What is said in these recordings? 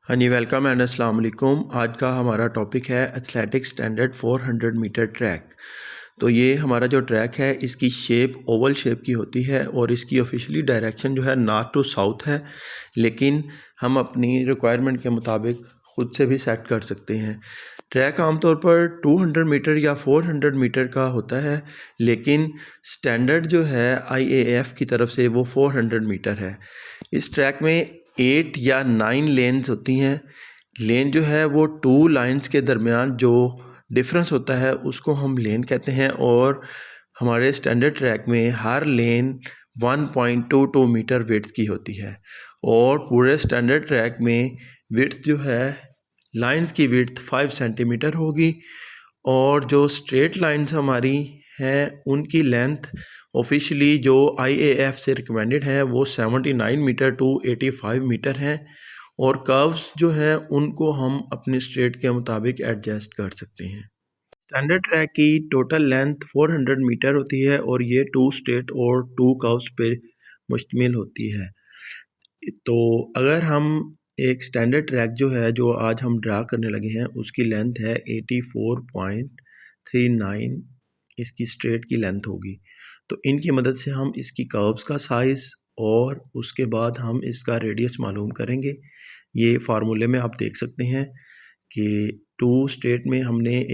हाँ जी, welcome and अस्सलाम वालेकुम। आज का हमारा टॉपिक है एथलेटिक स्टैंडर्ड 400 मीटर ट्रैक। तो ये हमारा जो ट्रैक है इसकी शेप ओवल शेप की होती है और इसकी ऑफिशियली डायरेक्शन जो है नॉर्थ टू साउथ है, लेकिन हम अपनी रिक्वायरमेंट के मुताबिक ख़ुद से भी सेट कर सकते हैं। ट्रैक आमतौर पर 200 मीटर या 400 मीटर का होता है, लेकिन स्टैंडर्ड जो है IAAF की तरफ से वो 400 मीटर है। इस ट्रैक में 8 या 9 लेन्स होती हैं। लेन जो है वो 2 लाइन्स के दरमियान जो डिफरेंस होता है उसको हम लेन कहते हैं, और हमारे स्टैंडर्ड ट्रैक में हर लेन 1.22 मीटर विड्थ की होती है, और पूरे स्टैंडर्ड ट्रैक में विड्थ जो है लाइंस की विड्थ 5 सेंटीमीटर होगी, और जो स्ट्रेट लाइंस हमारी हैं उनकी लेंथ ऑफिशियली जो IAAF से रिकमेंडेड है वो 79 मीटर टू 85 मीटर हैं, और कर्व्स जो हैं उनको हम अपने स्ट्रेट के मुताबिक एडजस्ट कर सकते हैं। स्टैंडर्ड ट्रैक की टोटल लेंथ 400 मीटर होती है और ये 2 स्ट्रेट और 2 कर्व्स पे मुश्तमिल होती है। तो अगर हम एक स्टैंडर्ड ट्रैक जो है जो आज हम ड्रा करने लगे हैं उसकी लेंथ है 84.39, इसकी स्ट्रेट की लेंथ होगी। तो इनकी मदद से हम इसकी कर्व्स का साइज़ और उसके बाद हम इसका रेडियस मालूम करेंगे। ये फार्मूले में आप देख सकते हैं कि 2 स्ट्रेट में हमने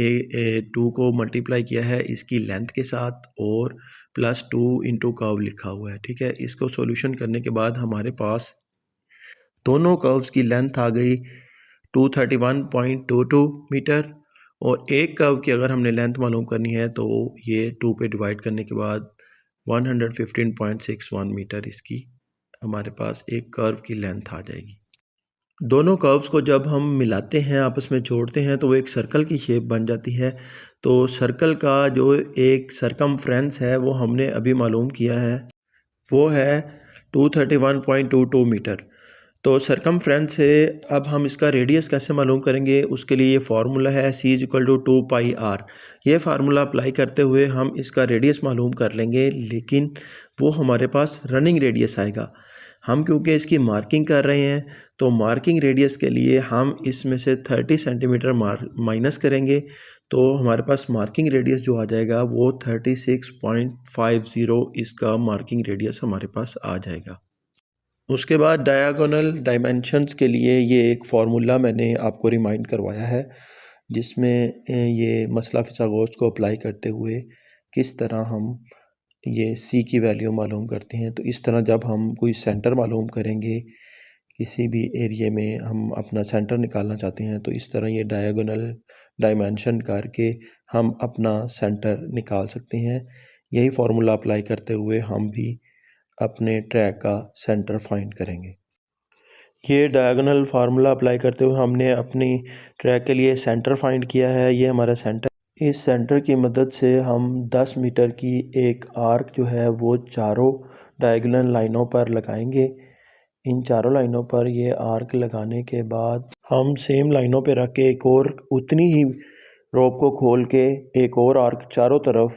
2 को मल्टीप्लाई किया है इसकी लेंथ के साथ और +2 इंटू कर्व लिखा हुआ है। ठीक है, इसको सॉल्यूशन करने के बाद हमारे पास दोनों कर्व्स की लेंथ आ गई 231.22 मीटर, और एक कर्व की अगर हमने लेंथ मालूम करनी है तो ये 2 पे डिवाइड करने के बाद 115.61 मीटर इसकी हमारे पास एक कर्व की लेंथ आ जाएगी। दोनों कर्व्स को जब हम मिलाते हैं, आपस में जोड़ते हैं, तो वो एक सर्कल की शेप बन जाती है। तो सर्कल का जो एक सरकमफ्रेंस है वो हमने अभी मालूम किया है, वो है 231.22 मीटर। तो सरकमफ्रेंस से अब हम इसका रेडियस कैसे मालूम करेंगे, उसके लिए ये फार्मूला है C=2πr। ये फार्मूला अप्लाई करते हुए हम इसका रेडियस मालूम कर लेंगे, लेकिन वो हमारे पास रनिंग रेडियस आएगा। हम क्योंकि इसकी मार्किंग कर रहे हैं तो मार्किंग रेडियस के लिए हम इसमें से 30 सेंटीमीटर माइनस करेंगे, तो हमारे पास मार्किंग रेडियस जो आ जाएगा वो 36.50 इसका मार्किंग रेडियस हमारे पास आ जाएगा। उसके बाद डायगोनल डायमेंशंस के लिए ये एक फार्मूला मैंने आपको रिमाइंड करवाया है, जिसमें ये मसला फिसागोस को अप्लाई करते हुए किस तरह हम ये C की वैल्यू मालूम करते हैं। तो इस तरह जब हम कोई सेंटर मालूम करेंगे, किसी भी एरिया में हम अपना सेंटर निकालना चाहते हैं, तो इस तरह ये डायगोनल डायमेंशन करके हम अपना सेंटर निकाल सकते हैं। यही फार्मूला अप्लाई करते हुए हम भी अपने ट्रैक का सेंटर फाइंड करेंगे। ये डायगोनल फार्मूला अप्लाई करते हुए हमने अपनी ट्रैक के लिए सेंटर फाइंड किया है। ये हमारा सेंटर, इस सेंटर की मदद से हम 10 मीटर की एक आर्क जो है वो चारों डायगोनल लाइनों पर लगाएंगे। इन चारों लाइनों पर ये आर्क लगाने के बाद हम सेम लाइनों पे रख के एक और उतनी ही रोप को खोल के एक और आर्क चारों तरफ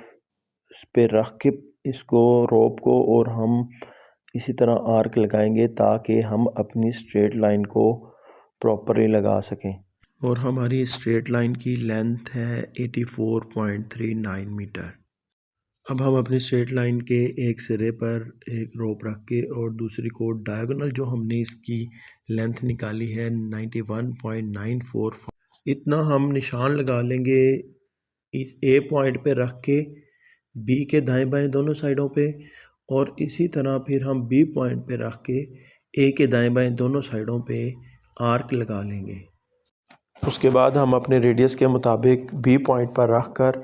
पे रख के इसको रोप को और हम इसी तरह आर्क लगाएंगे ताकि हम अपनी स्ट्रेट लाइन को प्रॉपरली लगा सकें। और हमारी स्ट्रेट लाइन की लेंथ है 84.39 मीटर। अब हम अपनी स्ट्रेट लाइन के एक सिरे पर एक रोप रख के और दूसरी को डायगोनल जो हमने इसकी लेंथ निकाली है 91.945, इतना हम निशान लगा लेंगे इस A पॉइंट पे रख के B के दाएं बाएं दोनों साइडों पे, और इसी तरह फिर हम B पॉइंट पे रख के A के दाएं बाएं दोनों साइडों पे आर्क लगा लेंगे। उसके बाद हम अपने रेडियस के मुताबिक B पॉइंट पर रख कर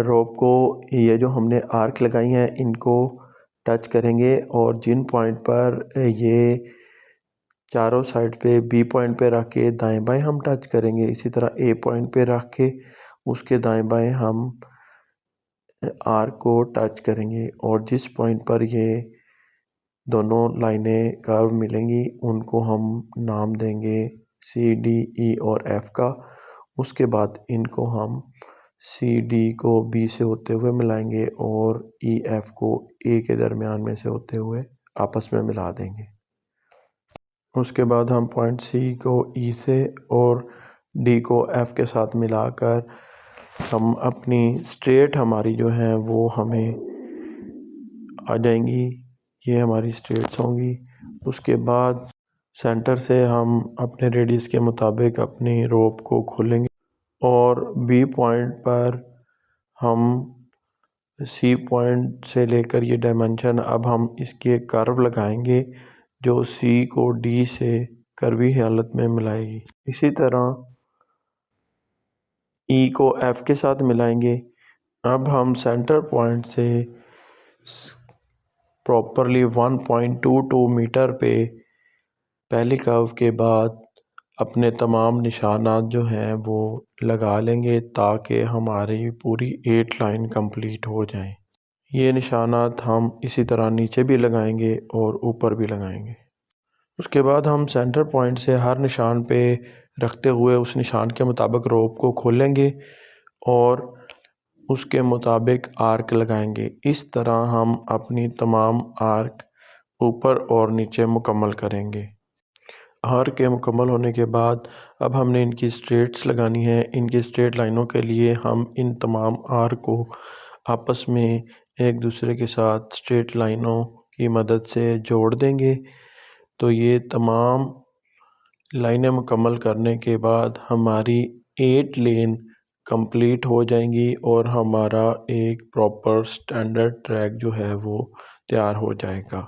रोप को ये जो हमने आर्क लगाई हैं इनको टच करेंगे, और जिन पॉइंट पर ये चारों साइड पे B पॉइंट पे रख के दाएं बाएं हम टच करेंगे, इसी तरह A पॉइंट पे रख के उसके दाएं बाएं हम आर्क को टच करेंगे, और जिस पॉइंट पर ये दोनों लाइनें कर्व मिलेंगी उनको हम नाम देंगे C, D, E और F का। उसके बाद इनको हम C, D को B से होते हुए मिलाएंगे और E, F को A के दरमियान में से होते हुए आपस में मिला देंगे। उसके बाद हम पॉइंट सी को ई से और डी को एफ के साथ मिलाकर हम अपनी स्ट्रेट हमारी जो है वो हमें आ जाएंगी। ये हमारी स्ट्रेट्स होंगी। उसके बाद सेंटर से हम अपने रेडियस के मुताबिक अपनी रोप को खोलेंगे और बी पॉइंट पर हम सी पॉइंट से लेकर ये डायमेंशन अब हम इसके कर्व लगाएंगे जो सी को डी से कर्वी हालत में मिलाएगी। इसी तरह ई को एफ के साथ मिलाएंगे। अब हम सेंटर पॉइंट से प्रॉपरली 1.22 मीटर पे पहली कर्व के बाद अपने तमाम निशानात जो हैं वो लगा लेंगे ताकि हमारी पूरी 8 लाइन कंप्लीट हो जाए। ये निशानात हम इसी तरह नीचे भी लगाएंगे और ऊपर भी लगाएंगे। उसके बाद हम सेंटर पॉइंट से हर निशान पे रखते हुए उस निशान के मुताबिक रोप को खोलेंगे और उसके मुताबिक आर्क लगाएंगे। इस तरह हम अपनी तमाम आर्क ऊपर और नीचे मुकम्मल करेंगे। आर्क के मुकम्मल होने के बाद अब हमने इनकी स्ट्रेट्स लगानी है। इनकी स्ट्रेट लाइनों के लिए हम इन तमाम आर्क को आपस में एक दूसरे के साथ स्ट्रेट लाइनों की मदद से जोड़ देंगे। तो ये तमाम लाइनें मुकम्मल करने के बाद हमारी 8 लेन कंप्लीट हो जाएंगी और हमारा एक प्रॉपर स्टैंडर्ड ट्रैक जो है वो तैयार हो जाएगा।